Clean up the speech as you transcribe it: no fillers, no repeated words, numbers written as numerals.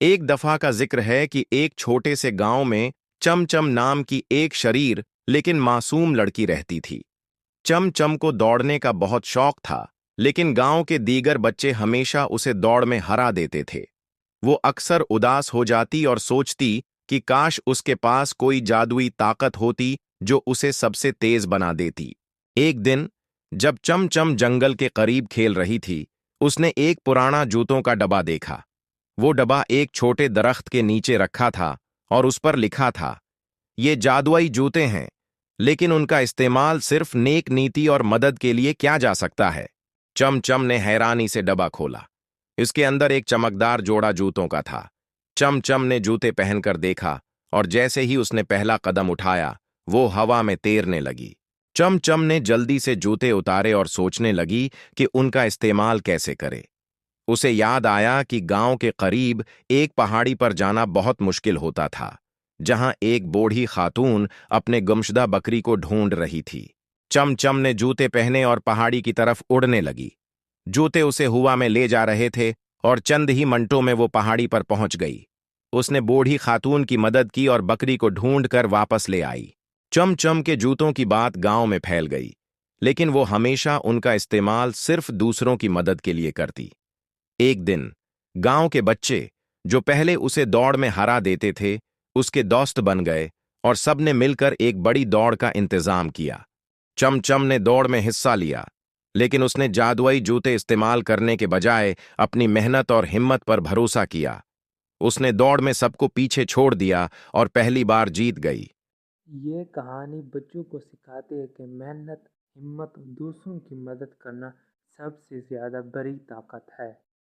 एक दफा का जिक्र है कि एक छोटे से गांव में चमचम नाम की एक शरीर लेकिन मासूम लड़की रहती थी। चमचम को दौड़ने का बहुत शौक था, लेकिन गांव के दीगर बच्चे हमेशा उसे दौड़ में हरा देते थे। वो अक्सर उदास हो जाती और सोचती कि काश उसके पास कोई जादुई ताकत होती जो उसे सबसे तेज बना देती। एक दिन जब चमचम जंगल के करीब खेल रही थी, उसने एक पुराना जूतों का डब्बा देखा। वो डब्बा एक छोटे दरख्त के नीचे रखा था और उस पर लिखा था, ये जादुई जूते हैं, लेकिन उनका इस्तेमाल सिर्फ नेक नीति और मदद के लिए किया जा सकता है। चमचम ने हैरानी से डब्बा खोला। इसके अंदर एक चमकदार जोड़ा जूतों का था। चमचम ने जूते पहनकर देखा और जैसे ही उसने पहला कदम उठाया, वो हवा में तैरने लगी। चमचम ने जल्दी से जूते उतारे और सोचने लगी कि उनका इस्तेमाल कैसे करे। उसे याद आया कि गांव के करीब एक पहाड़ी पर जाना बहुत मुश्किल होता था, जहां एक बूढ़ी खातून अपने गुमशुदा बकरी को ढूंढ रही थी। चमचम ने जूते पहने और पहाड़ी की तरफ उड़ने लगी। जूते उसे हवा में ले जा रहे थे और चंद ही मिनटों में वो पहाड़ी पर पहुंच गई। उसने बूढ़ी खातून की मदद की और बकरी को ढूंढकर वापस ले आई। चमचम के जूतों की बात गांव में फैल गई, लेकिन वो हमेशा उनका इस्तेमाल सिर्फ दूसरों की मदद के लिए करती। एक दिन गांव के बच्चे, जो पहले उसे दौड़ में हरा देते थे, उसके दोस्त बन गए और सबने मिलकर एक बड़ी दौड़ का इंतजाम किया। चमचम ने दौड़ में हिस्सा लिया, लेकिन उसने जादुई जूते इस्तेमाल करने के बजाय अपनी मेहनत और हिम्मत पर भरोसा किया। उसने दौड़ में सबको पीछे छोड़ दिया और पहली बार जीत गई। ये कहानी बच्चों को सिखाती है कि मेहनत, हिम्मत और दूसरों की मदद करना सबसे ज़्यादा बड़ी ताकत है।